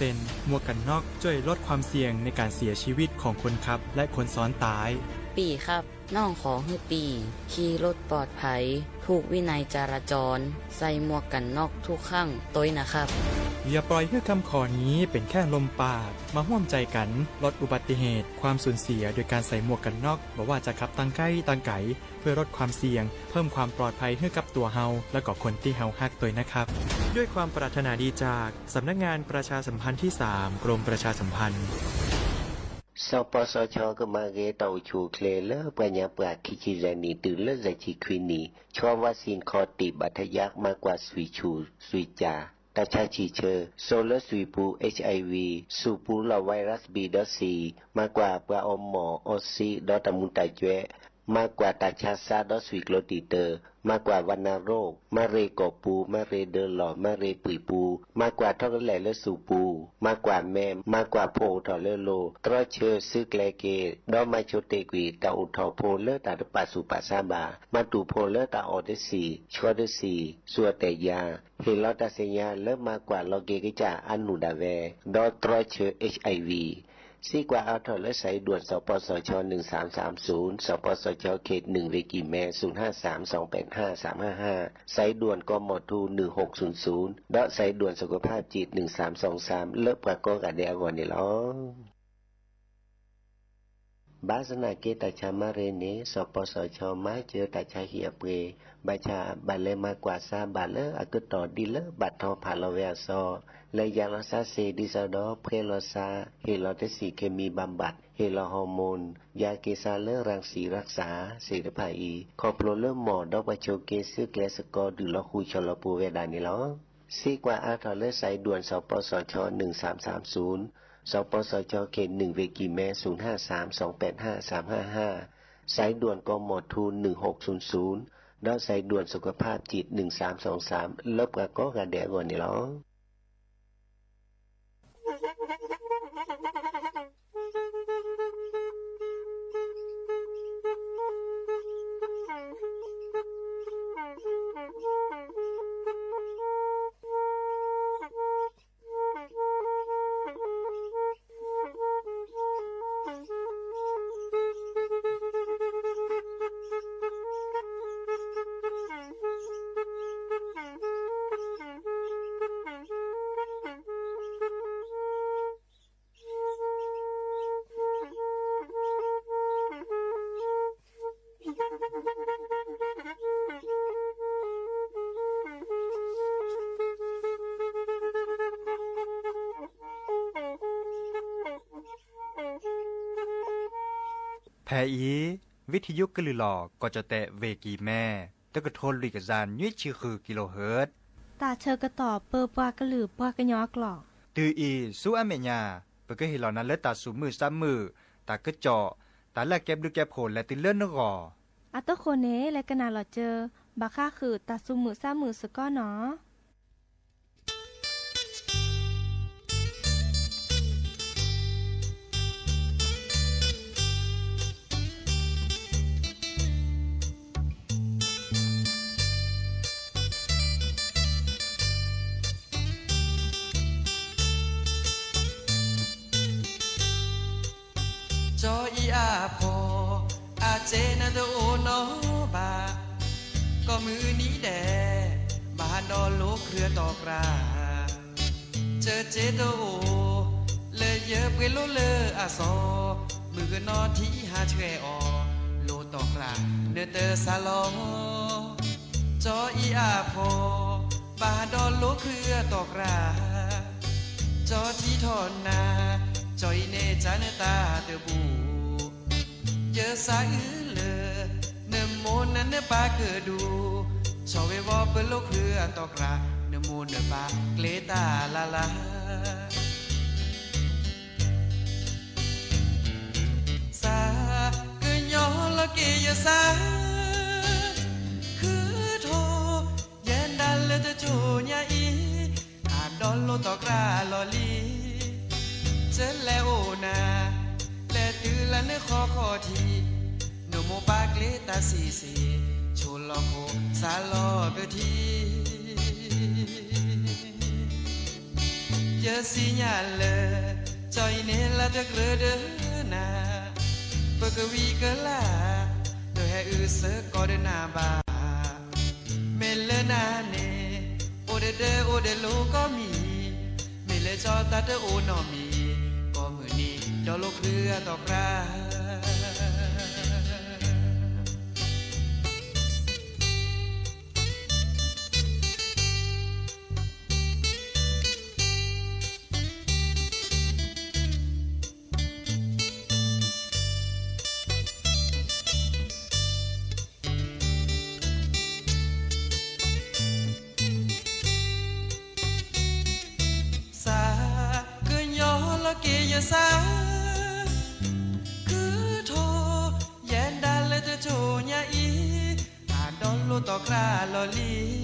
เป็นหมวกกันน็อกช่วยลดความเสี่ยงในการเสียชีวิตของคนขับและคนซ้อนท้ายปีครับน้องขอให้ปีขี่รถปลอดภัยถูกวินัยจราจรใส่หมวกกันน็อกทุกครั้งต้วยนะครับอย่าปล่อยให้คำขอนี้เป็นแค่ลมปากมาร่วมใจกันลดอุบัติเหตุความสูญเสียโดยการใส่หมวกกันน็อกบอกว่าจะขับตั้งใกล้ตั้งไกลเพื่อลดความเสี่ยงเพิ่มความปลอดภัยให้กับตัวเฮาและก็คนที่เฮาฮักตัวนะครับด้วยความปรารถนาดีจากสำนักงานประชาสัมพันธ์ที่3กรมประชาสัมพันธ์สปสชก็มาเกตเอาชูเคลเลอร์ปัญญาปราคิจิรานีตื่นเลิศใจชีควินีชอบวัคซีนคอติบัตยักมากกว่าสวีชูสวีจาตาชาชีเชอร์โซลสวีปู HIV สูปูลาไวรัส B.C มากกว่าปลาอมหมออซีดอตมุนตาเจมากกว่าตาชาซาดอสวิกโลติเตอร์มากกว่าวัณโรคมะเรกอปูมะเรเดอหล่อมะเรปุยปูมากกว่าท่อแหล่และสูปูมากกว่าแม่มากกว่าโพทอเลโลตรอเชอร์ซึกแลเกดอมาโชเตกวีตาอุทอโพเลตาดปาสุปาซาบามาตูโพเลตาออเดสีชอเดสีสัวแต่ยาเฮลอตาเซญาเลิมากกว่าโลเกกิจาอนุดาเวดอตรอเชอร์ HIVซีกว่าเอาถอดและใส่ด่วนสปสช1330สปสชเขต1เวกิแม0532855355ใส่ด่วนกมทู1600ดอใส่ด่วนสุขภาพจิต1323เลิกประกอบกับเดอก่อนนี่ล้อบาสนาเกตชามาเรเนสปสชมาเจอตาชาเหียเปบาชาบาเลมากกว่าซาบาเลอากต่อดีเลบัดทอผาลเวซอและยารักษาเซดิซาดอเพลอซาเฮลอเทสีเคมีบำบัดเฮลอฮอร์โมนยาเกซาเลอรังสีรักษาเสรภาอีคอโปรเลอหมอดอกปโชเกซึเกลสกอดือลคูชลปูเวดานิลอซีกว่าอาทอเลใส่ด่วนสปสช1330สปสชเขต1เวกิแม0532855355สายด่วนกมทู1600ดอสายด่วนสุขภาพจิต1323ลบกะก็กะแดก่อนนี่ลอแพอีวิทยุกลือหลอก็จะแตะเวกีแม่ตะกะโทนลิกซานยุ้ยชื่อคือกิโลเฮิรตซ์ตาเชอกระต่อเปอปากระหลือปากระยอกหลอกตืออีสู้อเมญาเปก็เฮลอนั้นและตาสูมือซ้ำมือตากระเจาะตาแลกแก็บดูแก็บโผลและติเลื่อนนกออัตโคเนและกนาหลอเจอบาค่าคือตาซุมือซ้ำมือสก้อเนาะจออีอาพออาเจนะโดโนบาก็มือนี้แดบานดอโลเครือตอกราเจอเจโตเลยเยอะเปโลเลออาซอมือนอที่หาเชออโลตอกราเนเตอซาลอจออีอาพอบาดอโลเครือตอกราจอที่ทอนนาจอยเนจานตาเตบูเยอะสายเลอเนโมนันเนปาเกดูชอเววอเปโลเครือตอกราเนโมเนปาเกลตาลาลาซาเกยอลเกยซาคือโทเย็นดันเลตโจญาอีอาดอลโลตอกราลอลีเจอแล้วโอนาและตือละเนื้อคอทีโนโมปากเลตาซีซีโชลโคซาลอเบทีเย giờ xi nhà lờ cho nên là được rơ đỡ na bơ cơ vi cơ là đời hay ư sớ có đỡ na bà mẹ lơ na nè ô đê lô có mì mẹ lơ cho ta đỡ ô nọ mì có mưa ni cho lô khưa tọc ra kia xa cứ thô yên đa lệ cho chỗ nhà ý đón lô tỏ ra lò li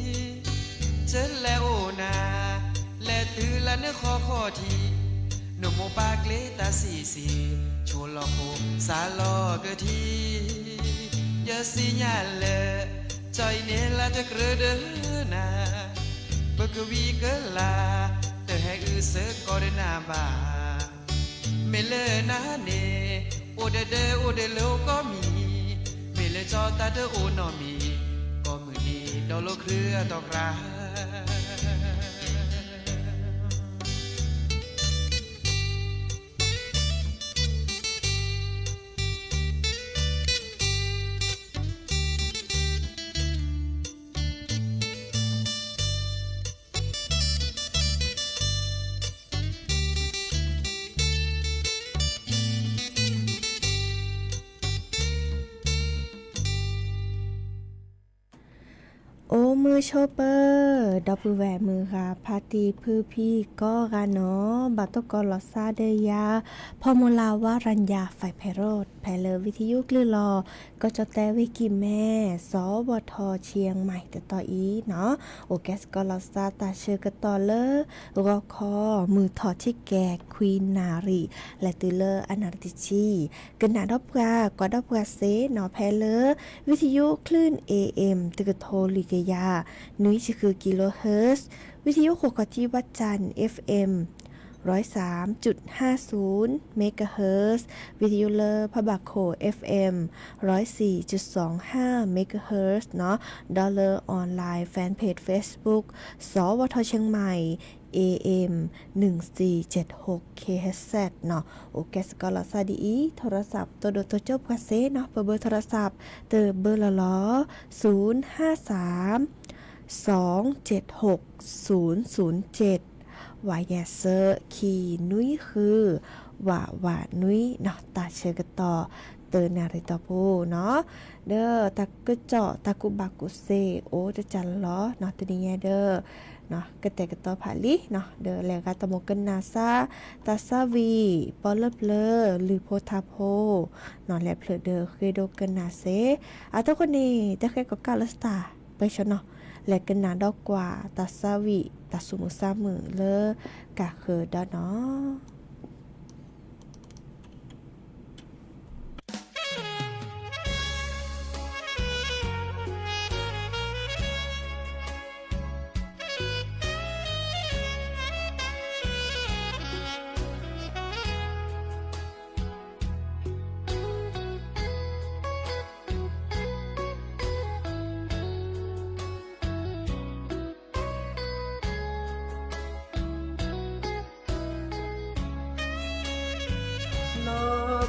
chết lẽ ô na lẽ từ là nước khó thì nụ mô bạc lễ ta xì chỗ lò khô xa lò cơ thi giờ xì nhà lệ trời nên là cho cơ đỡ na bơ cơ vi cơ là tờ hay ư sớ có đến na bà mẹ lơ na nè ô đê lô có mì mẹ lơ cho ta đỡ ô nọ mì có mưa đi đau lô khưa tọc raโอ้มือโชเปอร์ดอปแหวมือค่ะพาตีพื้พี่ก็กันเนาะบัตตกอลอซาเดียาพอมลาวารัญญาฝ่ายไพโรดแพเลอวิทยุคลื่นรอก็จะแต่วิกิแม่สวทเชียงใหม่แต่ต่ออีเนาะโอแกสกอลอซาตาเชอร์กต่อเลอรอคอมือถอดที่แก่ควีนนารีและตือเลออนาติชีกันหนาดอบกาก็ดอบกาเซเนาะแพเลอวิทยุคลื่น AM ตึกโทลิกยานุ้ยคือกิโลเฮิรตซ์วิทยุโคกที่วัดจันทร์ FM 103.50 เมกะเฮิรตซ์วิทยุเลอพะบาโค FM 104.25 เมกะเฮิรตซ์เนาะดอลเลอร์ออนไลน์แฟนเพจ Facebook สวทเชียงใหม่ AM 1476 KHz เนาะโอเคสกอลซาดีโทรศัพท์ตัวโดตัวจบกาเซเนาะเบอร์โทรศัพท์เตอเบอร์ละล้อ053 276 007วายาเซอร์คีนุ้ยคือว่านุ้ยเนาะตาเชกต่อเตอนาริตอปูเนาะเด้อตะกุเจาะตะกุบักกุเซโอจะจันล้อเนาะตัวนี้เด้อเนาะกระแตกระต่อผาลิเนาะเด้อแล้วก็ตะโมกันนาซาตาซาวีปอลเลอหรือโพธาโพเนาะแล้วเพลเด้อเคยโดกันนาเซอาตะคนนี้ตะแค่ก็กาลสตาไปชเนาะและกันนาดอกกว่าตาซาวีตาสุมุซามือเลอกะคือดอเนาะ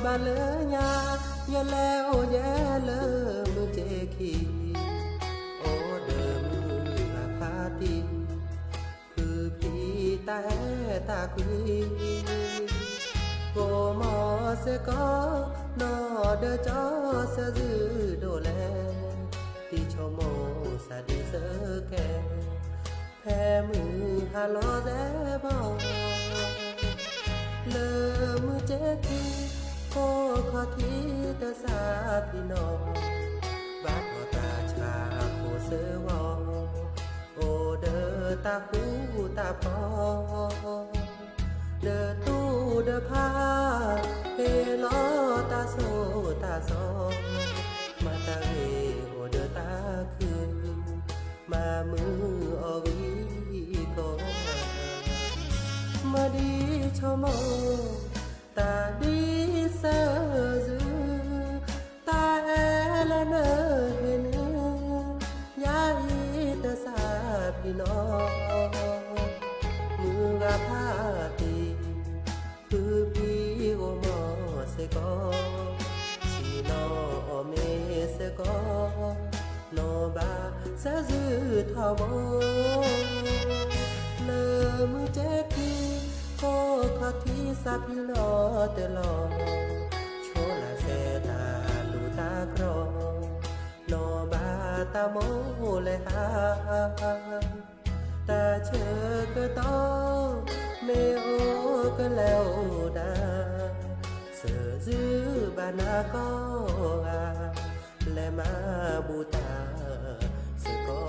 บาเลญาอย่าแล้วแย่เลอมือเจขีโอเดิมมือพาตีคือพี่แต่ตาคุยโกมอเสก็นอเดจอเสจือโดแลตีชโมสาดีเสแกแพ้มือฮาลอแซบอเลอมือเจขีโอ้ขอที่ตาสาพี่น้องบาดขอตาชาโคเสวอโอเดอตาหูตาพอเดอตู้เดอผ้าเฮลอตาโซตาซอมาตาเฮโอเดอตาคืนมามืออวีก็มา cho mơ ta đi sơ dư ta e là nơ hên ya y ta sa pi no mưa ga pha ti thư pi o mo se có chỉ nó mê se có nó ba sẽ giữ thao bố lơ mưa chết khi có khó thi sa pi lo te lo chỗ là xe ta lù ta cro nó ba ta mô lệ ha ta chờ cơ to mê ô cơ leo đà sợ giữ bà na có lệ mà bù ta sợ có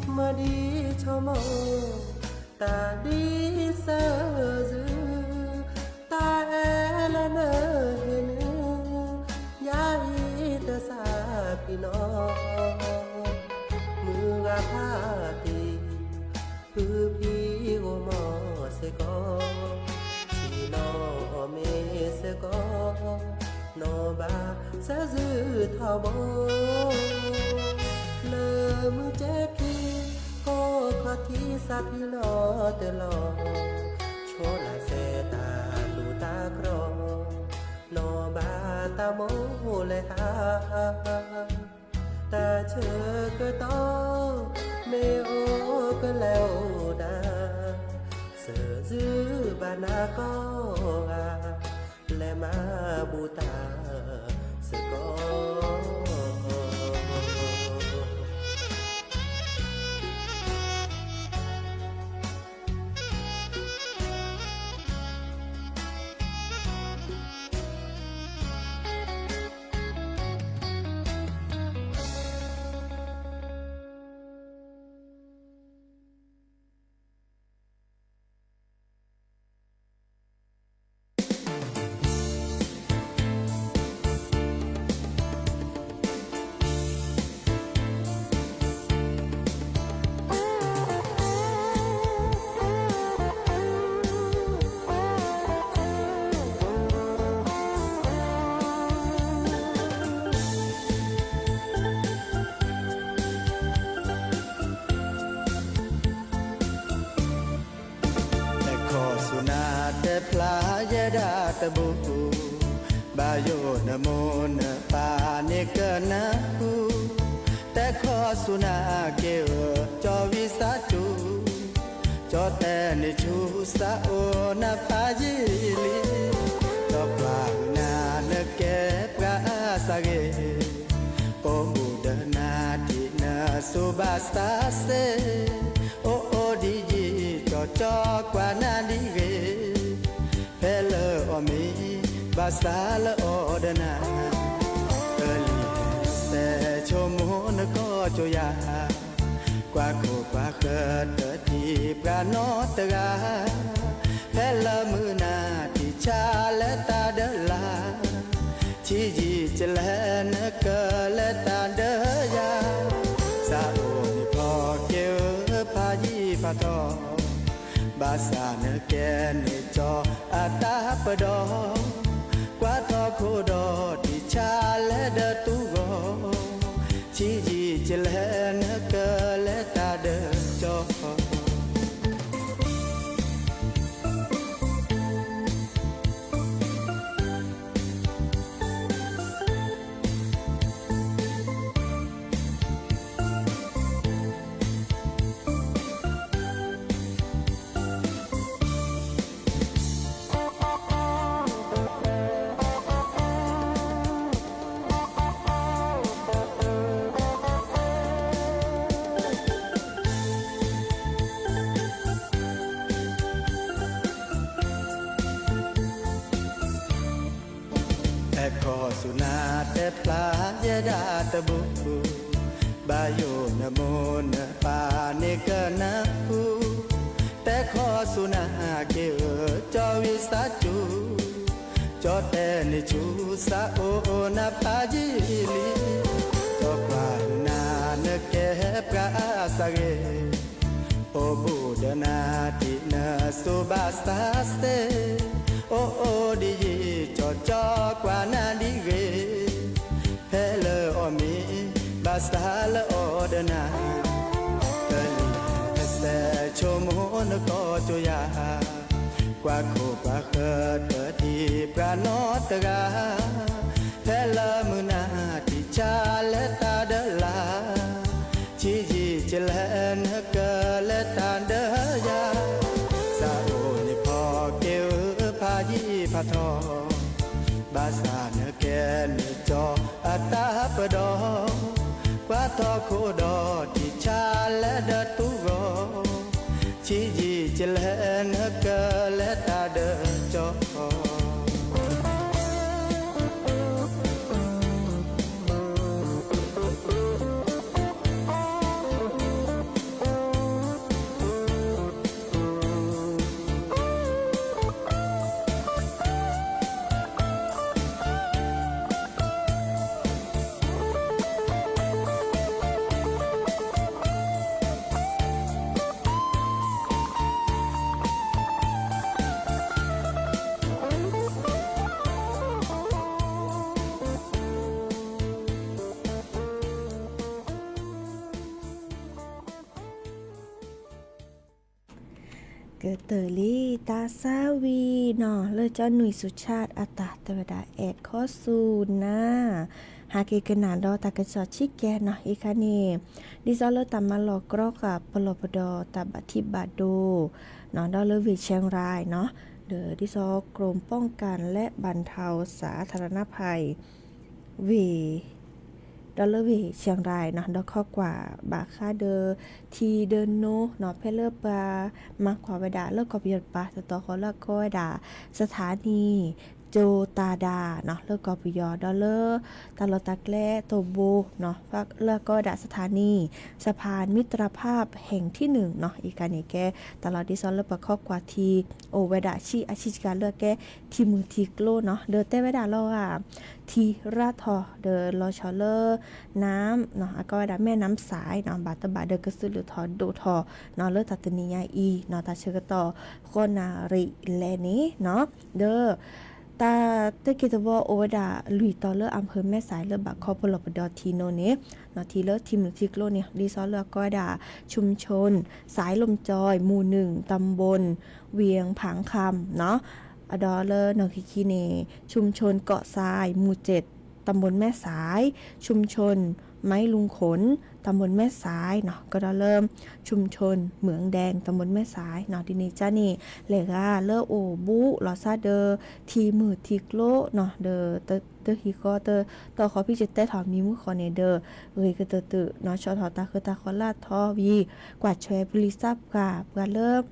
mà đi cho mơ ta đi sơ dư ta e là nơ hên ya y ta sa pi no mưa ga pha ti thư pi o mo se có chỉ nó mê se có nó ba sẽ giữ thao bố lơ mưa chết khi có khó thi sa pi lo te lo chỗ là xe ta lù ta cro nó ba ta mô lệ ha ta chờ cơ to mê ô cơ leo đà sợ giữ bà na có lệ mà bù ta sợ cóพลายดาตะบุบาโยนโมนปานิกนะกูแต่ขอสุนาเกวจอวิสาจูจอแต่นิชูสาโอนาพายิลีตอปลานาเนเกปราสเกโอบุดนาดินาสุบาสตาเซโอโอดีจีจอจอกว่านาดีเกเพลอมีบาสาลอดนาเอลีเสชมโหนก็จยากว่าโคกว่าเกิดเกิดที่ปราโนตกาเพลมือนาที่ชาและตาเดลาที่จีจะแลนเกและตาเดยาสาโอนิพอเกวพายีพาทอบาสาเนแกนจออาตาปดอกว่าทอโคดอที่ชาและเดตุโกชีจีเจเลนเกและตาเดจอ พลาเยดาตะบุบาโยนะโมนะปาเนกนะกูแต่ขอสุนาเกอจอวิสาจูจอแต่นิจูสาโอนะปาจิลีจอกวานาเนเกปราสเกโอบูดนาตินาสุบาสตาสเตโอโอดิจอจอกวานาดิเกเพลอมีบาสตาลโอดนาเกลีเสชโมนก็จุยากว่าโคปะเคิดเกิดที่ปราโนตกาเพลมุนาติชาและตาเดลาชีจีเจเลนเกเลตาเดยาสาโอนิพอเกวพายีพาทอบาสานเกนจออัตตาปดอกว่าทอโคดอติชาและเดตุโกชีจีเจเลนเกเลตาเดจอเกิดเตอรี่ตาซาวีเนาะเลเจ้าหนุ่ยสุชาติอัตตาเตวดาแอดข้อสูนนะหาเกกนานดอตากระจอชิแกเนาะอีคานี่ดิซอเลตามมาหลอกกรอกกับปลปดอตาบัติบาโดเนาะดอเลวิเชียงรายเนาะเดอดิซอกรมป้องกันและบรรเทาสาธารณภัยวีดอลลาร์วีเชียงรายเนาะดอกข้อกว่าบาค่าเดอทีเดินโนเนาะเพลเลอร์ปลามากกว่าเวดาเลิกกอบยดปลาสตอเขาเลิกก็เวดาสถานีโจตาดาเนาะเลิกกอบยดอลเลอร์ตาลตะแกลโตโบเนาะเลิกก็ดาสถานีสะพานมิตรภาพแห่งที่1เนาะอีกการนี้แกตลอดดิซอลเลอร์ปะข้อกว่าทีโอเวดาชีอาชีพการเลือกแกทีมือทีโกลเนาะเดอเต้เวดาเราอ่ะทีราทอเดอลอชอเลอร์น้ำเนาะก็เวดาแม่น้ำสายเนาะบาตบาเดอกระสือหรือทอโดทอเนาะเลือตัตนิยาอีเนาะตาเชกต่อโคนาริแลนี้เนาะเดอตาเตกิตวโอเวดาลุยต่อเลออำเภอแม่สายเลอบักคอปลปดอทีโนเนเนาะทีเลอทีมทิกโลเนี่ยดีซอเลอก็ดาชุมชนสายลมจอยหมู่1ตำบลเวียงผางคำเนาะอดอเลอร์นอคิคิเนชุมชนเกาะทรายหมู่7ตำบลแม่สายชุมชนไม้ลุงขนตำบลแม่สายเนาะก็ได้เริ่มชุมชนเหมืองแดงตำบลแม่สายเนาะดินี่จ้านี่เลก้าเลอโอบุลอซาเดอทีมือทีโกลเนาะเดอเตฮีก็เตต่อขอพี่จะเตถอมีมือคอเนเดอก็เตเนาะชอทอตาคือตาคอลาดทอวีกวาดแชร์บริษัทกาเพื่อเริ่ม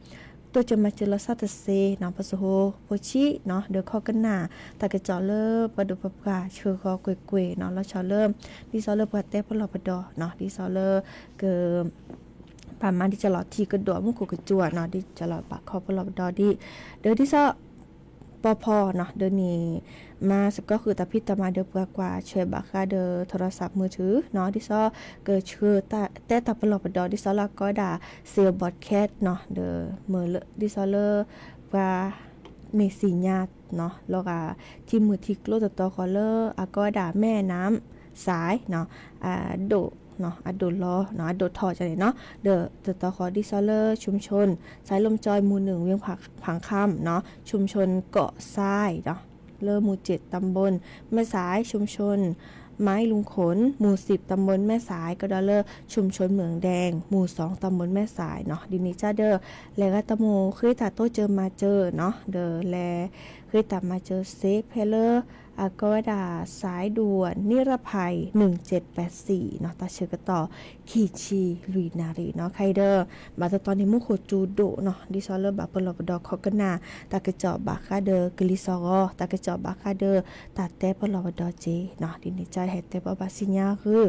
ตัวจะมาเจรสัตเซเนาะปะโซโฮโพชิเนาะเดี๋ยวข้อกันหน้าตากระจอเลิศปะดุปะกาเชื่อคอกเกวยเนาะแล้วชอเริ่มดิซอเลอร์ปะเตพลอปะดอเนาะดิซอเลอร์เกิมปามาที่จะหลอดทีกระดวมุกุกระจัวเนาะดิจะหลอดปากคอพลอปะดอดิเดี๋ยวที่ซอปอพอเนาะเดี๋ยวนี้มาสก็คือตาพิตามาเดือกว่าช่วยบักค่าเดอโทรศัพท์มือถือเนาะที่ซอเกิดชื่อแต่ตาปลอปดอที่ซอลาก็ด่าเซียบอดแคทเนาะเดอมือที่ซอเลอว่าเมสีญาติเนาะแล้วก็ที่มือทิกโลตอคอเลอร์ก็ด่าแม่น้ำสายเนาะโดเนาะอดุลล้อเนาะอดุลทอจังได๋เนาะเดอตอคอดิซอเลอร์ชุมชนสายลมจอยหมู่1เวียงผังค่ำเนาะชุมชนเกาะทรายเนาะเลอหมู่7ตำบลแม่สายชุมชนไม้ลุงขนหมู่10ตำบลแม่สายก็ดอเลอชุมชนเหมืองแดงหมู่2ตำบลแม่สายเนาะดินิจ้าเดอแล้วก็ตะโมคือตาโตเจอมาเจอเนาะเดอแล คือตามมาเจอเซฟเพลอร์อากวดาสายด่วนนิรภัย1784เนาะตาเชื่อกันต่อขีชีลุยนารีเนาะใครเด้อมาตอนนี้มุโคจูโดเนาะดิซอเลอร์บาเปลอบดอคอกนาตากระจอบาคาเดอกลิซอรอตากระจอบาคาเดอตาเตปลอบดอเจเนาะดินใจให้เตปบาสิญาคือ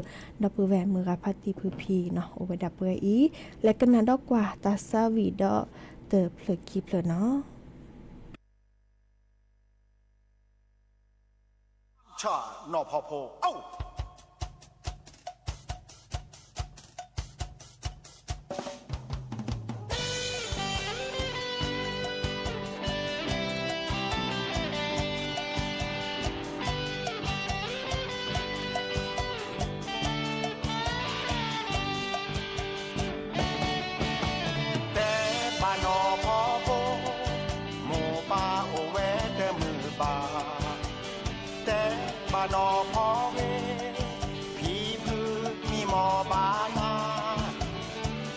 ดับเบิลแหวนมือกับพัตติพือพีเนาะโอเวดับเบิลอีและกันนาดอกกว่าตาซาวีดอเตอเพลกีเพลเนาะชาหนอพอโพเอ้าแต่บ้านนอพอโพหมู่ป่าโอแวแต่มือป่าแต่บ้านนอพอเวผีพือมีหมอบานา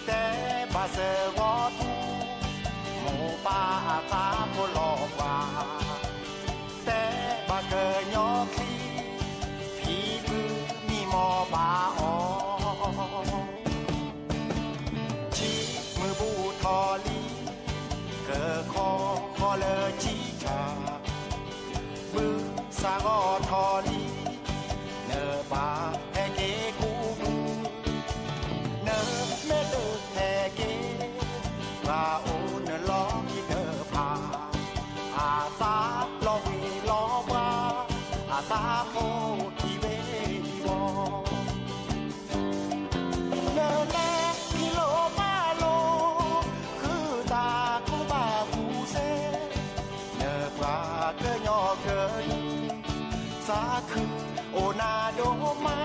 แต่บ้าเสวอทูหมู่ป่าตาโพลอกว่าแต่บ้าเกยยอคลีผีพือมีหมอบาออชีมือบูทอลีเกอคอเลอจีชามือสางอทอลีเนอปาแฮเกกูบูเนอเมเดอแฮเกปาโอเนอลอกีเนอพาอาซาลอเวลอวาอาซาโคทีเวทีวอเนอแลกิโลปาโลคือตาคูบาคูเซเนอปลาเกยอเกยสาคือโอนาโดมา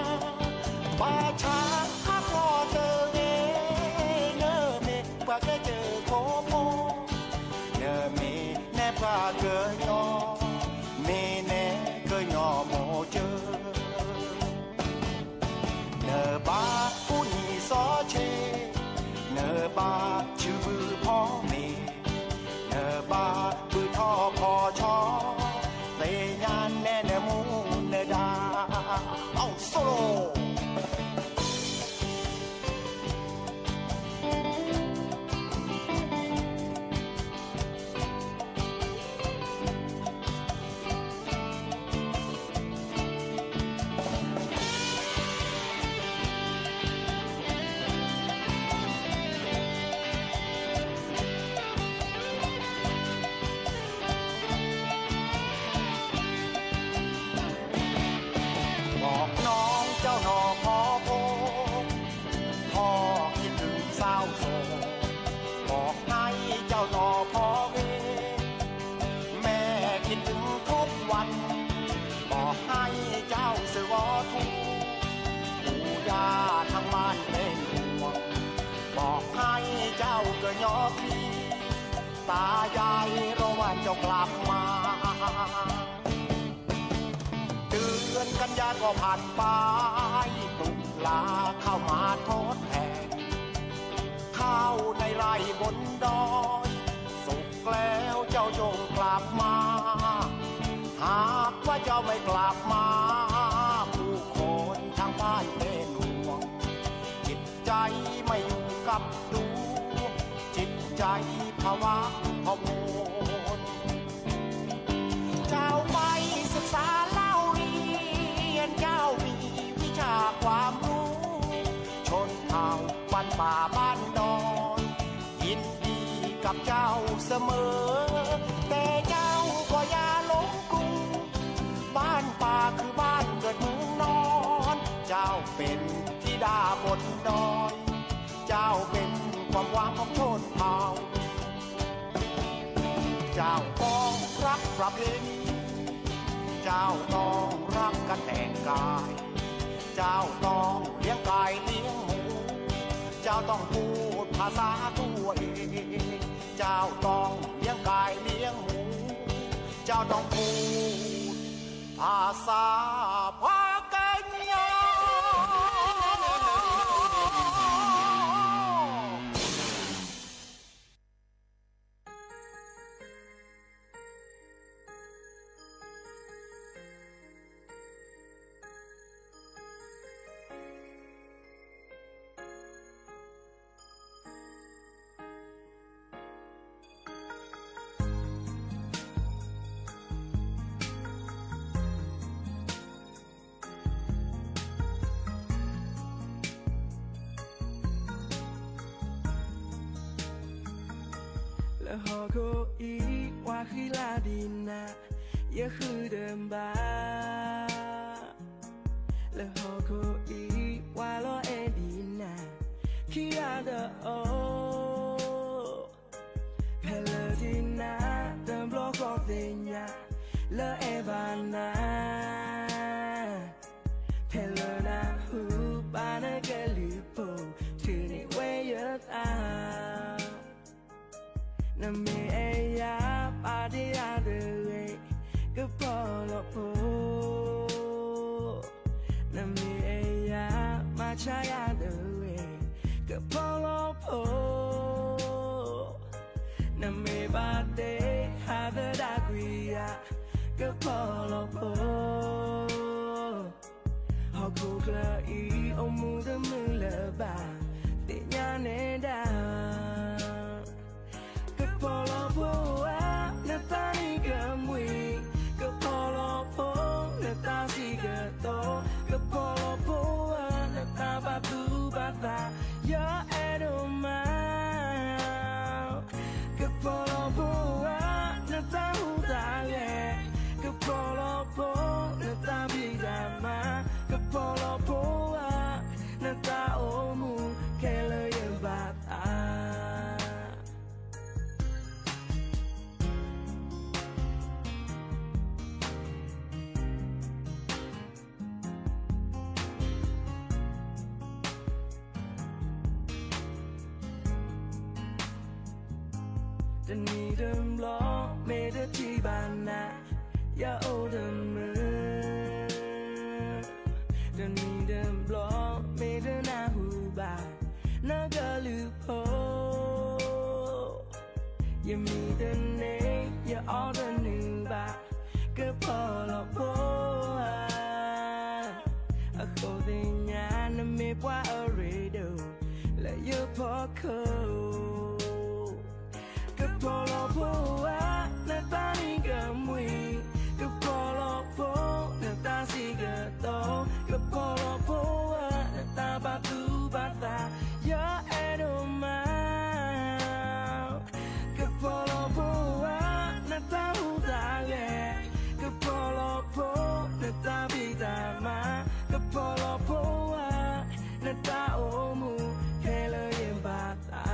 บาชาฮักรอเตเวเนอเมปาเกเจอโคโมเนอเมแนปาเกยอเมแนเกยอโมเจอเนอบาผู้นี้ซอเชเนอบาชื่อบือพ่อเมเนอบาบือท่อพอชอเตยานแน่เนมูเนดาเอาโซโลบอกน้องเจ้าหนอพอโพพ่อคิดถึงเศร้าโศกบอกให้เจ้าหนอพอเวแม่คิดถึงทุกวันบอกให้เจ้าเสือวอทูปู่ย่าทั้งบ้านเป็นห่วงบอกให้เจ้าเกิดยอพีตายายรอวันเจ้ากลับมาเดือนกันยาก็ผ่านไปตุลาเข้ามาทดแทนข้าวในไร่บนดอยสุกแล้วเจ้าจงกลับมาหากว่าเจ้าไม่กลับมาผู้คนทางบ้านเป็นห่วงจิตใจไม่อยู่กับดูจิตใจภาวะพะวงเจ้าไปศึกษาเล่าเรียนเจ้ามีวิชาความรู้ชนเผ่าบ้านป่าบ้านดอยยินดีกับเจ้าเสมอแต่เจ้าก็อย่าหลงกรุงบ้านป่าคือบ้านเกิดเมืองนอนเจ้าเป็นธิดาบนดอยเจ้าเป็นความหวังของชนเผ่าเจ้าต้องรักประเพณีเจ้าต้องรักกันแต่งกายเจ้าต้องเลี้ยงไก่เลี้ยงหมูเจ้าต้องพูดภาษาตัวเองเจ้าต้องเลี้ยงไก่เลี้ยงหมูเจ้าต้องพูดภาษาพากันยา เ แล้วหอโคอีว่าคือลาดีนะอย่าคือเดิมบ้าแล้วหอโคอีว่าล้อเอดีนะคิดาเดอโอเพลดีนะเดิมบล็อกก็เดียแล้วเอบานาเพลนะหูบานะเกลิโปถือในเวยตาน้ำมีเอยาปาดีอาเดเวก็พอละโพน้ำมีเอยามาชายาเดเวก็พอละโพน้ำมีบาเดฮาเดดากุยาก็พอละโพหอกกูเคลอีอมูเดมือละบาเตียเนดาก็พอละโพนาตานี่ก็มวยก็พอละโพนาตาสิก็โตก็พอละโพนาตาบาตูบาตายาเอโดมาก็พอละโพนาตาหูตาเล่ก็พอละโพนาตาบิดามาก็พอละโพนาตาโอมูแค่เลยยังบาตาจะนีเดิมล้อเมเดที่บ้านนะอย่าโอเดิมมือจะนีเดิมล้อเมเดนาหูบาน่ากะลือโพอย่ามีเดินเนอย่าออเดินหนึ่งบาก็พอละโพอะโคเดียนไม่ปว่าอะไรเดิมและอย่าพอเขาก็พอละโพนาตานี่ก็มวยก็พอละโพนาตาสิก็โตก็พอละโพนาตาบาตูบาตายาเอโดมาก็พอละโพนาตาหูตาเล่ก็พอละโพนาตาบิดามาก็พอละโพนาตาโอมูแค่เลยยังบาตา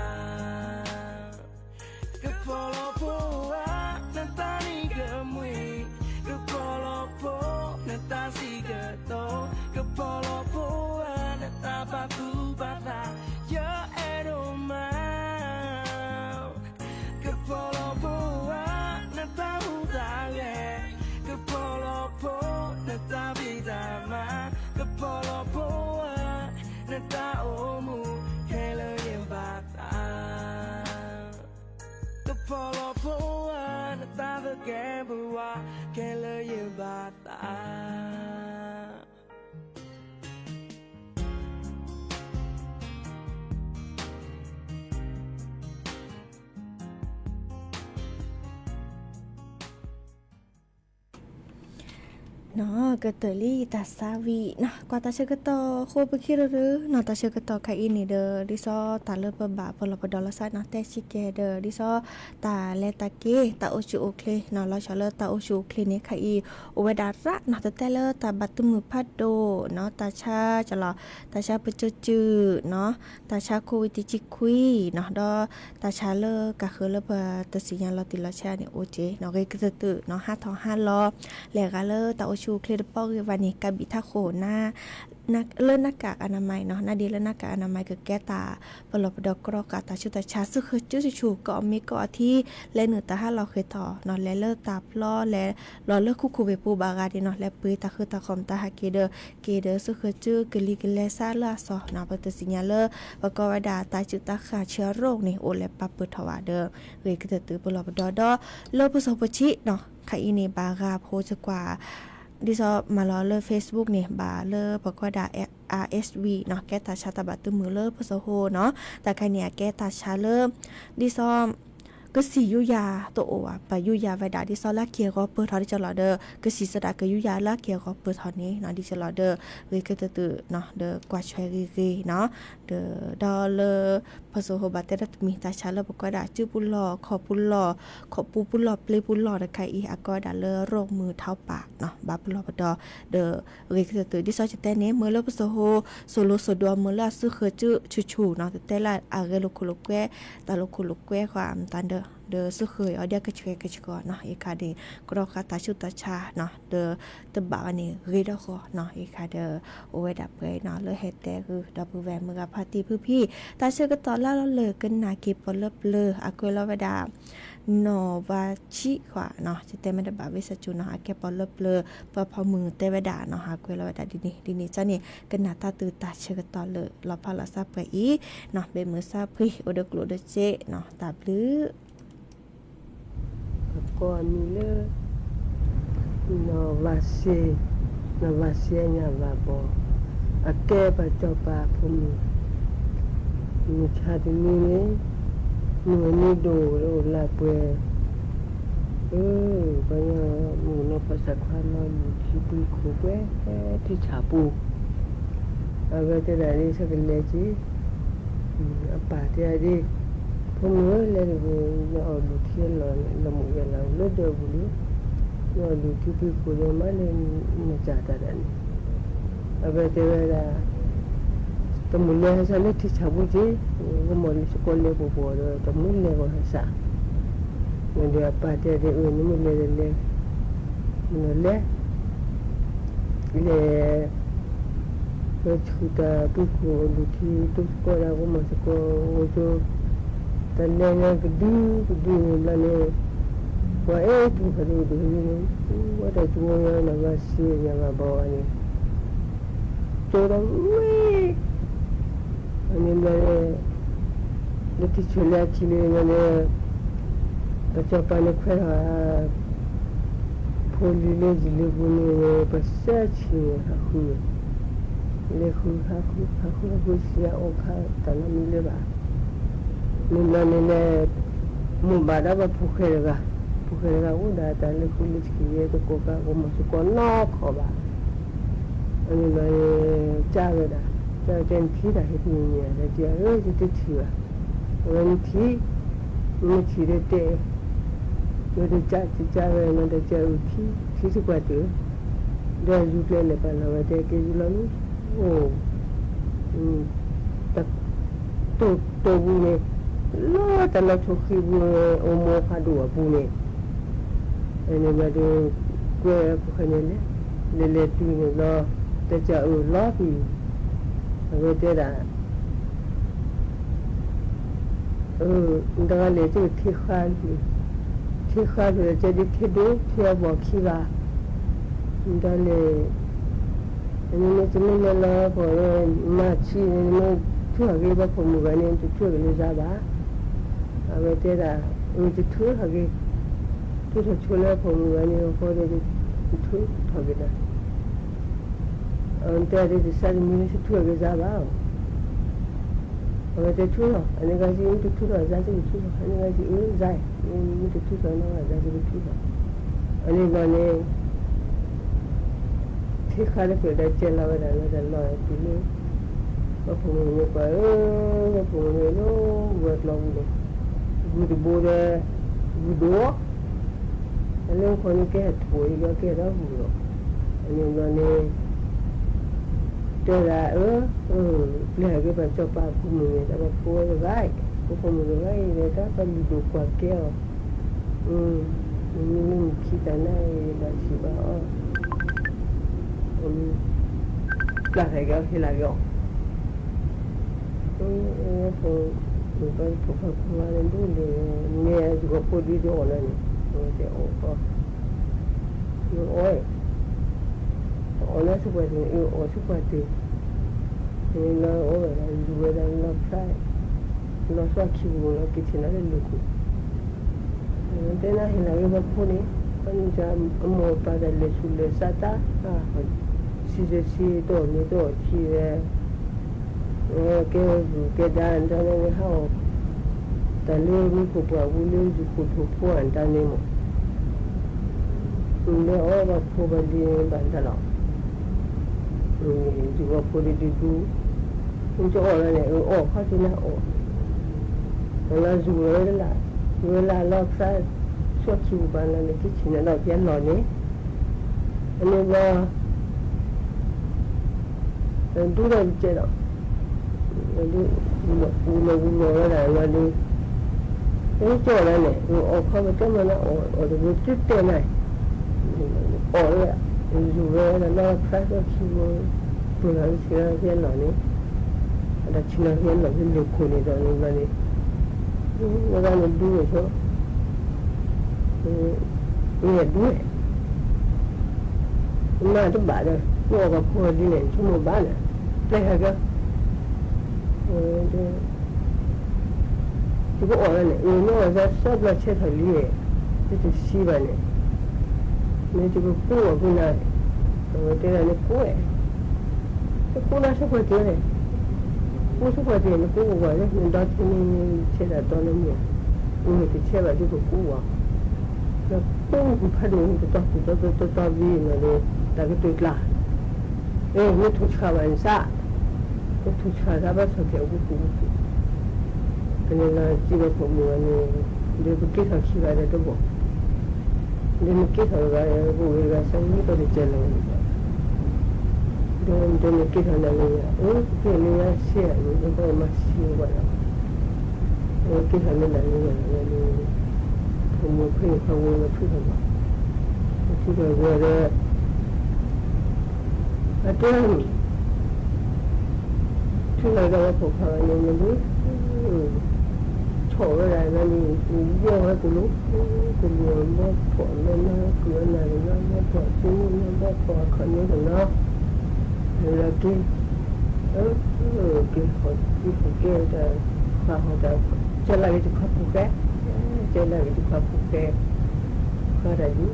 ก็พอละโพนาตานี่ก็มวยก็พอละโพนาตาสิก็โตก็พอละโพนาตาบาตูบาตายาเอโดมาก็พอละโพนาตาหูตาเล่ก็พอละโพนาตาบิดามาก็พอละโพนาตาโอมูแค่เลยยังบาตาก็พอละโพนาตาตะแกบัวแค่เลยยังบาตาเนาะก็เตอรี่ตาซาวีนะกว่าตาเชกตอโคไปคิดหรือเนาะตาเชกตอไคอินี่เด้อดิซอตาเลปบาพลปดอลซานะแต่ชิเกเด้อดิซอตาเลตาเกตาโอชูโอเคเนาะลอชอเลตาโอชูคลินิกไคอีโอเวดาระเนาะแต่เลตาบัตมือพัดโดเนาะตาชาจะลอตาชาปจือเนาะตาชาโควิติจิคุยเนาะดอตาชาเลกะคือเลปตสิญาลอติลาชานี่โอเจเนาะเกกตึเนาะ5ทอง5ลอแลกะเลตาโอชูคลิปอกวันนี้กะบิทาโคหน้าเลิศหน้ากากอนามัยเนาะนาดีเลิศหน้ากากอนามัยก็แก้ตาปลอบดอกกรอกตาชุตาชาซึ่งคือจื้อชูก็มีก็ที่และเหนือตาเราเคยต่อเนาะและเลิศตาพล้อและรอเลิกคู่เวปูบากาดีเนาะและปุยตาคือตาคอมตาฮาเกเดอซึ่งคือจื้อกลิกเลซาลาซอเนาะปฏิสิญญาเลประกอบดาตาจุตาขาเชื้อโรคนี่โอและปะเปิดถวาเด้อเวกตือปลอบดอโลผสมปชิเนาะไคอีเนบากาโพจะกว่าดิซอมาล้อเลอ Facebook เนี่ยบาเลอปกว่าดา RSV เนาะแก้ตาชาตาบัตตึมือเลอพสโฮเนาะแต่ใครเนี่ยแก้ตาชาเลอดิซอ ก็สียุยาตัวโออ่ะไปยุยาไว้ดาที่ซอลาเกียก็เปิดทอที่จะรอเด้อก็สีสดาก็ยุยาลาเกียก็เปิดทอนี้เนาะที่จะรอเด้อเว้ยก็ตื่นเนาะเด้อกว่าช่วยรีเนาะเด้อดอลเลอร์พอโซโฮบาเตระมีตาชาแล้วบอกว่าดาจื้อปุลลอขอปุลลอขอปูปุลลอเปลปุลลอตะไคอีอะก็ดาเลอโรคมือเท้าปากเนาะบาปุลลอปดอเด้อเว้ยก็ตื่นที่ซอจะแต่นี้เมื่อแล้วพอโซโฮโซโลโซดัวเมื่อละซื้อเคยจื้อชูๆเนาะแต่ละอะเกโลโคโลแกตาโลโคโลแกความตันเด้อเดอสุเคยเอาเดียกระช่วยกระชกเนาะเอคาเดกรอคาตาชุตาชาเนาะเดอตบะวันนี้รีดอเนาะเอคาเดอโอเวดับเกยเนาะเลยเฮ็ดแต่คือดับแวมือกับพาตีพี่ตาเชื่อก็ตอนแล้วเลยกันนาเก็บปลบเลออะกวยลอวดานอวาชิขวาเนาะจะแต่มันดบะเวสจุเนาะแกปลบเลอปะพอมือเตวดาเนาะหากวยลอวดาดินี่จ้านี่กันนาตาตือตาเชื่อก็ตอนเลยรอพาลาซาเปอีเนาะเบมือซาพี่โอเดกโลเดเจเนาะตาบลือก่อนมีเลนอวาเซนอวาเซญาบาบออาแกปะจอปาพุมีชาติมีเนมีนี่โดโลลาเปปัญญามูนภาษาควานอนที่ปุยคูเปที่ชาปูอาเวตระนี่สักเลจีอปาเตอดีพวกนี้เลยเราเอาดูที่เราหมู่กันเราเลือดเดือดบุรีเราดูที่พี่คุยมาเลยไม่จ่าตาดันเอาไปเจอแล้วตมุนเลยให้ฉันเลือดที่ชาวบุรีก็มอลิสกอลเลยบัวเลยตมุนเลยก็ให้สักมันเดี๋ยวป้าเจอเรื่องนี้มันเลยเราชุดพี่คุยดูที่ทุกคนเราก็มาสกอลโจแต่เรื่องก็ดีแล้วเนี่ยว่าทุกคนดูว่าแต่ตัวเราว่าเสียยังไงบ้างเนี่ยโจรอันนี้เราที่ช่วยเหลือที่เนี่ยปัจจุบันเนี่ยแค่พอลีเลจิเลบุเนี่ยภาษาชีวะคู่เลคูเสียโอเคแต่ละมีเลยบ้างนี่มันเนี่ยมุบาดาบพุเคระกาอุดาตาเลคุลิสกีเยตโกกาโกมาสุกอนอกขอบาอันนี้มันจ้าเลยนะจ้าเจนที่ได้เห็นเนี่ยแต่เจ้าจะติดเชื้อวันที่มันฉีดเตะเราจะจ้าเลยมันจะเจ้าที่สุกว่าตัวเดี๋ยวยูเพลนเลยไปแล้วว่าแต่กี่ยูแล้วนู้โอ้แต่ตัวบุเนี่ยล้อแต่เราชกขี้บุเนี่ยโอโมคาดูบุเนี่ยอันนี้มาดูกล้วยพวกนี้เนี่ยเล็กๆตัวเนี่ยล้อแต่จะล้อปีเอาไว้เท่าไหร่ดังนั้นเลยจะที่ข้าวเลยจะได้ที่ดูที่บอกขี้ว่าดังเลยอันนี้จะไม่เล่นล้อพอเลยมาชี้เนี่ยทั่วกี่บ้านผมอยู่กันเนี่ยทั่วเลยจ้าบ้าเอาไว้เท่าไหร่จะทั่วกี่ทั่วเลยผมอยู่กันเนี่ยพอเลยทั่วกี่นะอันเดียวจะสั่งมีสิ่งทั่วกี่จ้าบ้าเอาไว้ทั่วอันนี้ก็จะมีทั่วจ้าจะมีทั่วอันนี้ก็จะมีจ้ามีทั่วนะจ้าจะมีทั่วอันนี้ก็เนี่ยที่ข้าได้เปิดได้เจริญแล้วได้แล้วปีนี้ก็ผมเนี่ยไปก็ผมเนี่ยโน้เวิร์ดลองเลยบูดูอันนี้คนนี้แก่ถอยก็แก่แล้วบูดูอันนี้ก็เนี่ยเจอละเปลี่ยนก็เป็นเจ้าป่าผู้มือแต่ว่าผู้อะไรผู้มืออะไรเนี่ยถ้าเป็นดูกว่าแก้วนี่คิดแต่ไหนได้สิบ้าlà thầy kéo thì là gọn tôi có phục hợp qua lên đó để nghe có cô đi đồ này rồi sẽ ổ con yêu ôi ổ nó sức khỏe thì yêu ổ sức khỏe thì nó ổ là vừa đang nó sai nó xoa chiều nó cái chuyện nó lên được thế này là cái bậc phụ này con cha một bà đã lấy xuống lấy sát ta si to ni to chi cái đàn cho nên hao แต่เรื่องนี้กูบอกว่าเรื่องที่กูถูกพูดอันตานี่มั้งเรื่องว่าพูดไปดีบันตลอดที่ว่าพูดดีดูคุณจะออกอะไรเนี่ยออกเข้าที่หน้าออกแล้วจูเลยล่ะเวลาเราใช้ชดชูบ้านเราในที่ชินเราเพี้ยนหน่อยนี้อันนี้ว่าดูได้เจอดูดูอะไรว่าดูนี่เจออะไรเนี่ยออกเข้าไปก็มันออกดูจุดเต็มเลยออกเลยจูเลยแล้วเราใช้ชดชูตัวเราเชื่อเพี้ยนหน่อยนี้แต่ชินเราเพี้ยนหน่อยที่ลูกคนนี้ตอนนี้มันนี่แล้วก็ดูเลยใช่เนี่ยดูมาทุกบาทเลยพวกกับพวกที่เนี่ยชั่วโมงบ้านเนี่ยได้เหรอก็ที่ก็ออกแล้วเนี่ยเนี่ยจะชอบมาเช็ดทะเลที่จะซีบ้านเนี่ยเนี่ยที่ก็กู้กับคุณนายแต่เนี่ยกู้แต่กู้น่าชอบคนเดียวเลยกู้ชอบคนเดียวเนี่ยกู้กว่าเนี่ยมันดอทที่นี่เช็ดตอนนั้นเนี่ยที่เช็ดแบบที่ก็กู้อ่ะแล้วกู้พัดลมตัววีมาเลยแต่ก็ตัวกล้านี่ทุกชาวบ้านซะทุกชาวบ้านสักแค่กู้กันนี่นะจีบผมว่านี่เดี๋ยวกินข้าวขี้ไปได้ตัวบ่เดี๋ยวกินข้าวไปกูเองสังนี่ตัวเจริญเดี๋ยวกินข้าวนั่นเลยเดี๋ยวนี่เสียนี่ก็มาเสียกว่าแล้วกินข้าวนั่นเลยผมไม่เคยเข้าไปทุกคนที่เราเรียกอาจารย์ที่เราเรียกพวกเขาเนี่ยมันดูโฉบอะไรนั่นนี่เยอะให้กูรู้กูเรียนว่าผลนั่นนะเกลือนั่นนะว่าผลชิ้นนั่นว่าผลคนนี้ถึงเนาะเรากินกินคนที่ผมเกลียดแต่ความเขาจะอะไรจะขับผูกแก่จะอะไรจะขับผูกแก่ก็ได้อยู่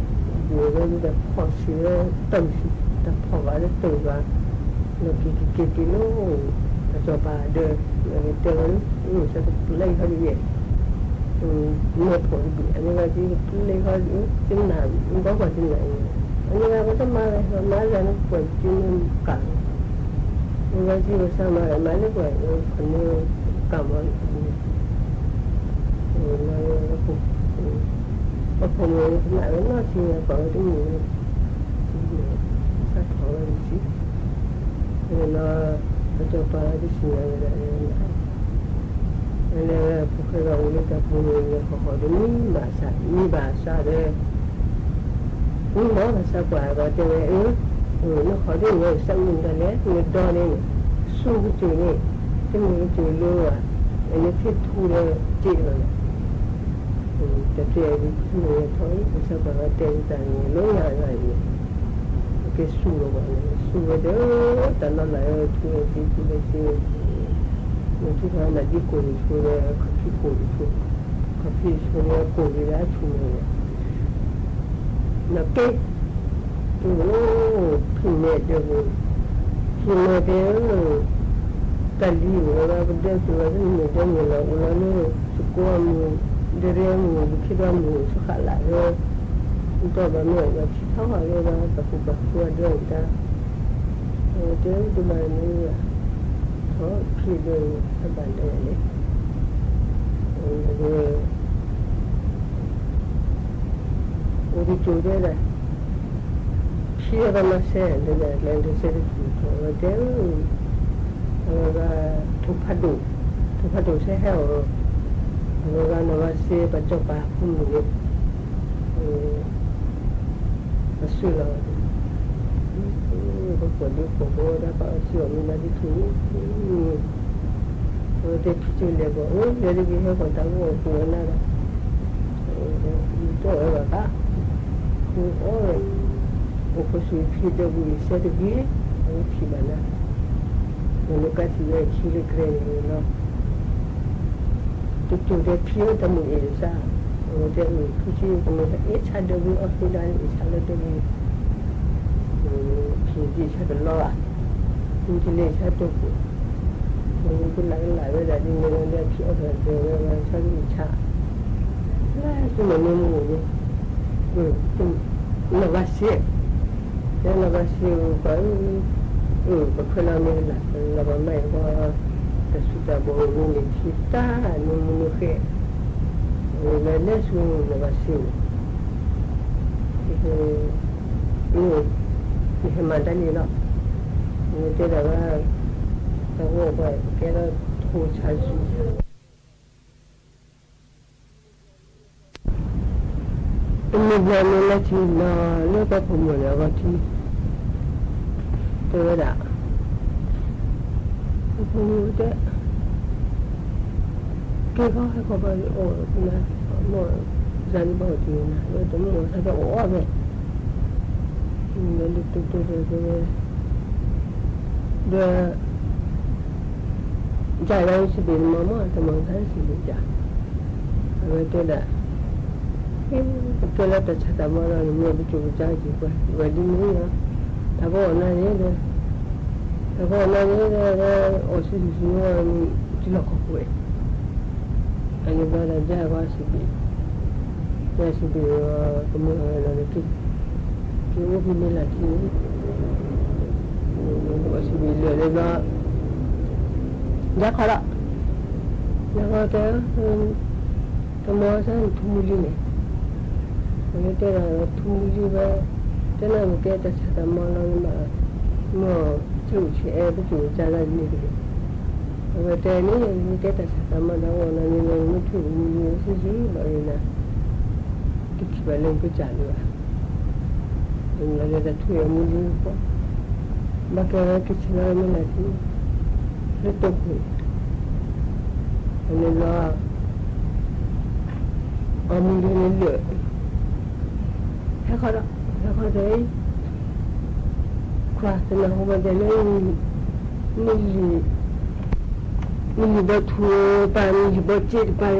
อยู่ก็จะพอเชื่อตั้งสิแต่พอว่าจะตื่นว่าเรากินโน่แต่จบาเดินเราเดินจะเล่นเขาดีเมื่อผลดีอันนี้ว่าที่เล่นเขาจึงหนามันก็กว่าที่ไหนอันนี้ว่าก็จะมาเลยมาแล้วนั่นปวดจึงกันนี่ว่าที่ว่าสามารถมาได้กว่าคนนี้กำว่าแล้วพอผมเลยหมายว่าน่าชิงกว่าที่มีสักเท่าไหร่สิแล้วจะไปที่ชิงอะไรแล้วพวกเราเนี่ยจะพูดเนี่ยเขาจะมีภาษาเลยนี่หมอภาษากว่าก็จะเนี่ยนี่เขาจะเนี่ยสักมันกันเลยเนี่ยตอนนี้สู้จุดนี้จะมีจุดรู้อ่ะอันนี้ที่ทูเลยจีบเลยแต่เดี๋ยวนี้ถอยภาษากว่าเต็มใจเลยอะไรเนี่ยก็สู้แล้วว่าสู้เด้อแต่นั่นแหละที่มันที่ว่าน่ะดีกว่าช่วยคาฟีช่วยกูดีแล้วช่วยนักเก็ตพี่เมย์เดี๋ยวกันดีว่าเป็นเด็กตัวนี้ไม่ได้เงินแล้วเนี่ยสุขว่ามีเดี๋ยวมีคิดว่ามีสุขอะไรตัวแบบนี้ว่าที่เขาหาเรื่องแบบกูแบบตัวเดินจ้าเดี๋ยวดูมาเนี่ยเขาพี่เดินสบายเลยเนี่ยโอ้ดีจุดเลยพี่ก็มาเสียเลยนะเรื่องที่เสียที่ถูกแล้วเดี๋ยวว่าทุกพัดดูเสียเหรอแล้วก็นว่าเสียปัจจุบันคุณเนี่ยสุดแล้วก็ปวดด้วยปวดหัวแล้วก็เชื่อมีมาที่ถูกเด็กที่เจอเลยบอกเดี๋ยวนี้เขาคนตั้งหัวปวดนั่นแหละตัวอะไรบ้างคือโอ้ยโอ้ก็สุดที่เดี๋ยววิเศษดีที่บ้านนะมันก็ที่ว่าที่เล็กเล็กเนาะตัวเด็กพี่ต้องมีเอซ่าเดี๋ยวผู้ชี้ก็มีแต่ชาเดวิออฟฟิศได้ชาเดวิพี่ดีชาเดลล์อ่ะคุณที่เลี้ยชาตัวกู กูหลายเวลาดิเนี่ยเนี่ยที่เอาเจอมาชอบอิจฉาแล้วจุดนี้มึงเนี่ยนวัตเสียแล้วนวัตเสียก็ก็เพื่อนเราเนี่ยแหละเราไม่ก็แต่สุดท้ายบอกว่าเนี่ยที่ตาเนี่ยมึงแค่แล้วเนี่ยส่วนนวัตเสียนี่มันได้นี่เนาะนี่เจอแล้วว่าถ้าว่าไปแกก็ทูชาชูมีเรื่องนี้นะที่น่าเลือกกับผมเลยว่าที่ตัวละผมรู้แต่แกก็ให้เขาไปโอ้คุณนะหมอจันบอกทีนะแล้วจะหมอถ้าจะโอ้ไปนี่ลูกตัวเดี๋ยวใจเราสิเป็นมาม่าแต่มองท่านสิเป็นจ้ะเอาไว้ตัวละตัวละแต่ชัดมาเราเนี่ยไปจูบใจจีกว่าวันนี้นะถ้าว่านั่นเนี่ยเลยถ้าว่านั่นเนี่ยเลยโอ้สิว่าที่เราขบวนอันนี้ก็เราจะว่าสิเป็นก็ไม่เอาเลยที่ว่าพี่ไม่ละที่ว่าสิเป็นเลยนะJakarta, Jakarta, temuan tumuli ni. Kalau tiada tumuli ber, tiada mungkin ada cerita malam ni, cuci betul jalan ni. Kalau tiada ni mungkin ada cerita malam orang ni ni tumuli sisi bagi na, kita balik ke jalan. Kalau ada tu yang muli apa, maka kita nak lagi. Itu pun, ini lah, amun ini le, hekar deh, kuat nak hubungan dengan ni batu pan, ni batu pan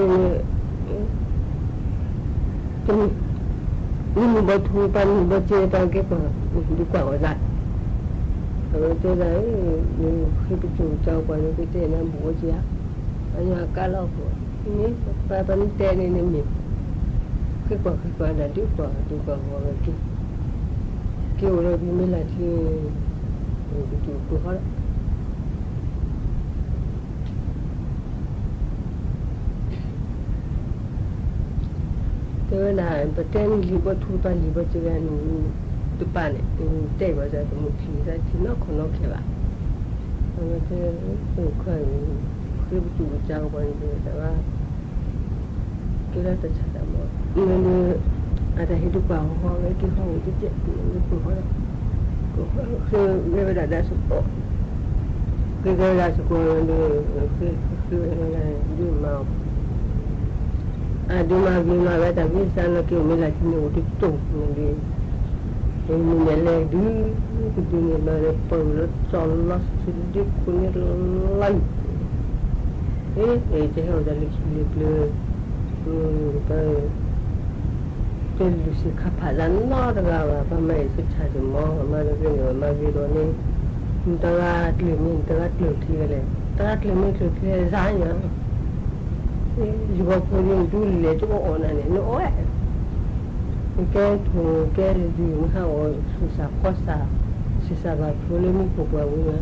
ni batu pan, ni batu pan ke apa, di kuat orang. Kalau tu dah ni kita cuci apa ni kita nak buat je. Hanya kalau ni apa ni teh ni ni. Kita dah tu orang lagi. Kita orang ni lagi itu kuhar. Tu dah betul libat hutan libat jalan depan ni, teh baca tu mungkin saya cina kono kira. Kalau tu kan, kita betul jauh pun itu, tapi kita tak cakap mau. Ini ada hidup bawah, kita orang itu je, itu orang. Kita ada support. Kita ada support kita mau. Ada mau tapi sana kita mula sini untuk tu, ni. Ini lagi dunia mana perlu salah sedikit punya lain. Saya ada lagi terus kapalan nak dengan apa macam secara semua mana gini mana gini ni tengah tiga saya juga punya dulu juga orang ni no cái thùng cái gì cũng hao susah kosa susah banget boleh ni buat punya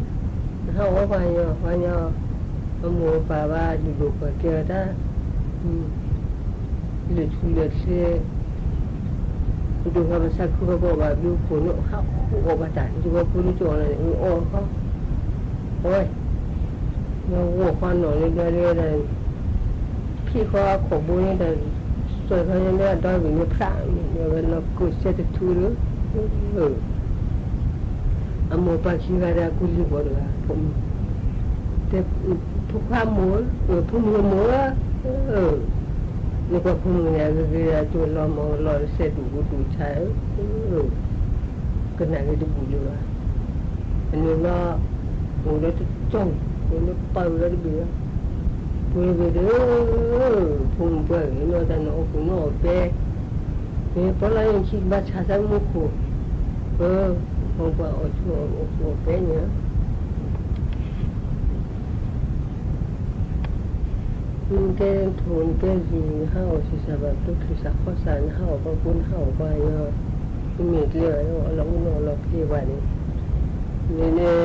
hao banyak kamu bawa di buka kita lihat sih itu kalau saya kuat bawa biu punya hao obat juga punya jualan ni oh oi yang kan ni dariพี่เขาขอบุญแต่ส่วนเขาเนี่ยได้วิญญาณพระเนี่ยเรากุศลทุรุอโมปะชีวรากุลิบอระผมแต่ทุกความหมู่ผู้มีหมู่นี่ก็ผู้เนี่ยก็คือจุลมรอเสดูดูใช้ก็น่าจะดูอยู่ว่าอันนี้ว่าหมู่เราจะจ้องเราไปเราจะเบื่อPui bedo, pun pun, ino dan no pe. Ni pola yang cik baca saya muku. Pun pun ojo pe nya. แกทุนแกยิงเฮาสิสบายทุกที่สักข้อสารเฮาบางคนเฮาไปเนาะมีเรื่องเนาะเราอุโนเราพี่ว่านี่เนี่ย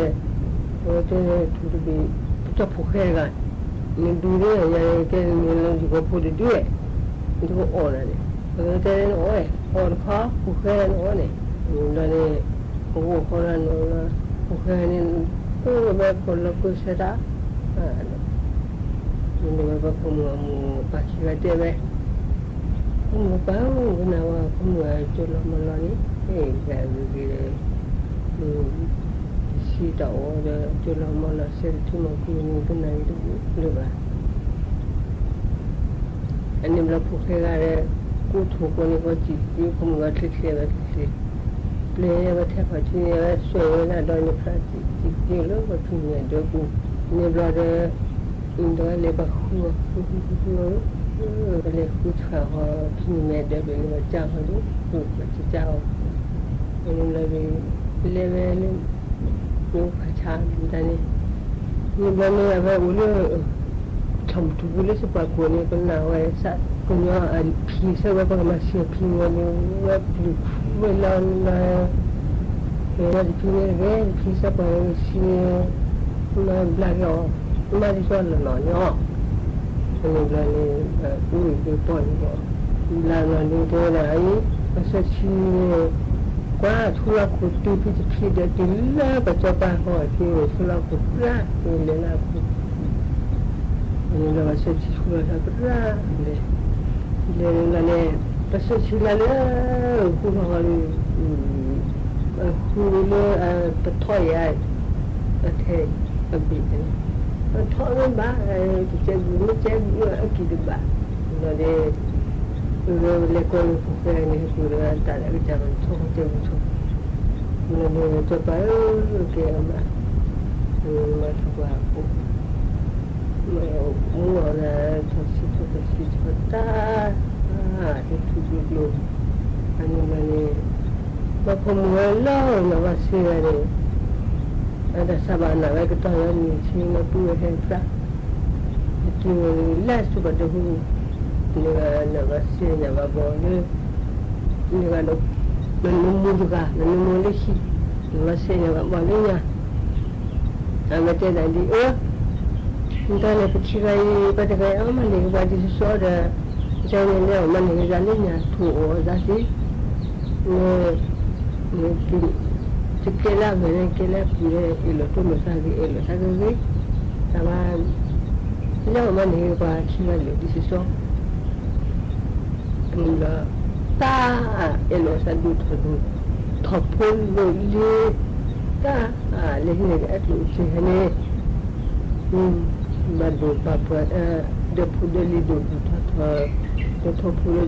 โอ้เจ้ทุกทีจะผูกแขนกันนี่ดูเนี่ยยังแกนี่เราอยู่กับผู้ดีด้วยนี่ก็อ่อนเลยเจ้โอ้ยอ่อนขาผูกแขนอ่อนเนี่ยแล้วนี่โอ้คนละโน่นผูกแขนนี่แบบคนละกุศลนี่แบบผมปากขี้กระเจี๊ยบผมบ้าผมน่าว่าผมว่าจุดละมันละนี่แกดูดีเลยสีดาวจุดละมันละเสร็จที่มันคือนี่ก็ไหนดูหรือเปล่าอันนี้เราพูดแค่อะไรกูถูกคนนี้ก็จีบผมก็คลิกเลยคลิกเลยว่าแทบพอที่นี่ว่าสวยนะดอยนี่พระจีบแล้วก็ถึงเนี่ยเดี๋ยวกูนี่เราจะอินโดเลยแบบหัวเลยคุยข่าวพี่แม่เดี๋ยวเลยเจ้าเขาดูมันจะเจ้าอันนี้เราเลยยูขชาแต่นี่เราเนี่ยว่าอุลทำทุกอุลสปาคนนี้เป็นหน้าไว้สัตว์คนนี้พี่เสว่าประมาณ10พี่วันนี้ว่าเวลาพี่เนี่ยพี่สปาสิมาบลากมาที่ส่วนหล่อเนาะอันนี้เราเนี่ยอุ้ยเป็นต้นก็เราเนี่ยตัวไหนก็สักทีกว่าทุลักขุดดูพี่เด็ดดีแล้วปัจจุบันหัวที่ทุลักขุดละนี่เลยนะอันนี้เราสักทีทุลักขุดละเลยเราเนี่ยปัจจุบันแล้วคุณพ่อเลยคุณเลยปะท้อยไอ้ประเทศอเมริกาท้องมันบ้าที่จะไม่เจ็บกี่ดีบ้าเราเนี่ยเราเล็กคนพวกนี้คือเราแต่ละวิจารณ์ท้องเจ็บท้องเราเนี่ยจะไปเกี่ยมาทุกวันปุ๊บเราหัวเราทุกสิ่งทุกตาที่ทุกอย่างอันนี้มันเนี่ยมาพมวยเล่าเราว่าเสียเลยada sabana vai que tá ali sim na tua entra que lá suba do na vacina vai bom né vai no mundo cá no mundo aqui vacina vai bom né a mete ali então é porque vai para que a mãe vai dizer só da já né a mãe já né tu já se Sekela mana kela pura elo tu masagi sama lama mana ni buat cuma le di situ mula ta elo sadu thopol le ta le ni atu sihane badu papa de pudeli do ta thopol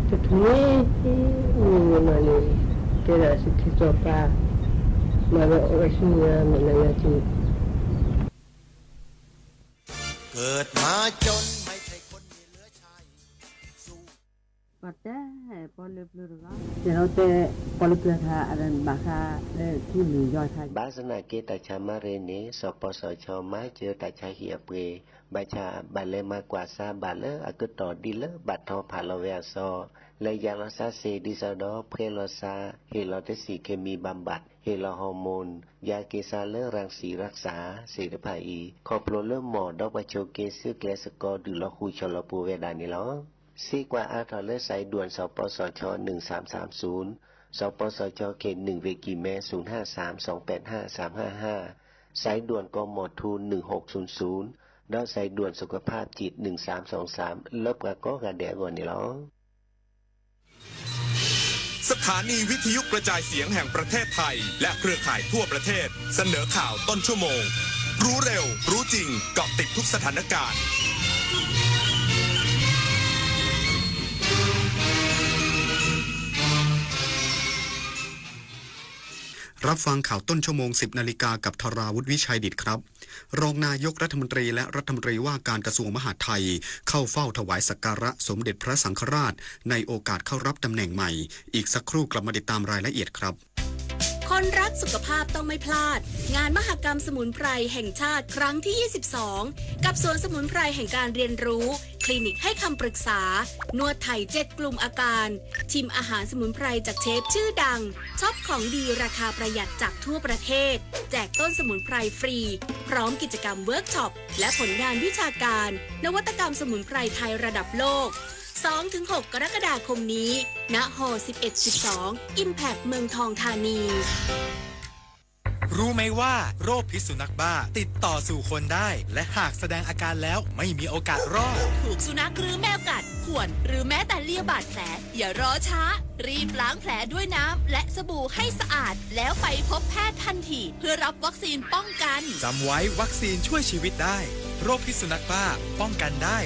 te thui ni mana que era así que topa malo rasanya menangati เกิดมาจนไม่ใช่คนมีเหลือใช้สู้ Pada poliplu ga jerote poliplu tha adan baka le tu lu yo tha บาสนาเกตชามาเรเนสปสชมาเจอตาชาเฮียเปบาชาบาเลมากว่าซาบาเลอกุตอดีเลบัดทอผาลเวซอและยาลซาเซดิซาดอเพลซาเฮลอเตสีเคมีบำบัดเฮลฮอร์โมนยาเกซาเลรังสีรักษาเสดภาอีคอโปรเลหมอดอกบาโชเกซึกเลสกอดูลคูชลปูเวดานิลอซีกว่าอาทอเลสายด่วนสปสช1330สปสชเขต1เวกิเม0532855355สายด่วนกมทู1600ดาวสายด่วนสุขภาพจิต1323ลบกะก็กะแดกว่านี่หรอสถานีวิทยุกระจายเสียงแห่งประเทศไทยและเครือข่ายทั่วประเทศเสนอข่าวต้นชั่วโมงรู้เร็วรู้จริงเกาะติดทุกสถานการณ์รับฟังข่าวต้นชั่วโมง 10 นาฬิกากับธราวุฒิวิชัยดิตครับรองนายกรัฐมนตรีและรัฐมนตรีว่าการกระทรวงมหาดไทยเข้าเฝ้าถวายสักการะสมเด็จพระสังฆราชในโอกาสเข้ารับตำแหน่งใหม่อีกสักครู่กลับมาติดตามรายละเอียดครับ คนรักสุขภาพต้องไม่พลาดงานมหกรรมสมุนไพรแห่งชาติครั้งที่ 22 กับสวนสมุนไพรแห่งการเรียนรู้คลินิกให้คำปรึกษานวดไทย7 กลุ่มอาการชิมอาหารสมุนไพรจากเชฟชื่อดังช็อปของดีราคาประหยัดจากทั่วประเทศแจกต้นสมุนไพรฟรีพร้อมกิจกรรมเวิร์กช็อปและผลงานวิชาการนวัตกรรมสมุนไพรไทยระดับโลก 2-6 กรกฎาคมนี้ณฮ11-12 Impact เมืองทองธานี รู้ไหมว่าโรคพิษสุนัขบ้าติดต่อสู่คนได้และหากแสดงอาการแล้วไม่มีโอกาสรอด ถูกสุนัขหรือแมวกัดข่วนหรือแม้แต่เลียบาดแผลอย่ารอช้ารีบล้างแผลด้วยน้ำและสบู่ให้สะอาดแล้วไปพบแพทย์ทันทีเพื่อรับวัคซีนป้องกัน จำไว้วัคซีนช่วยชีวิตได้โรคพิษสุนัขบ้าป้องกันได้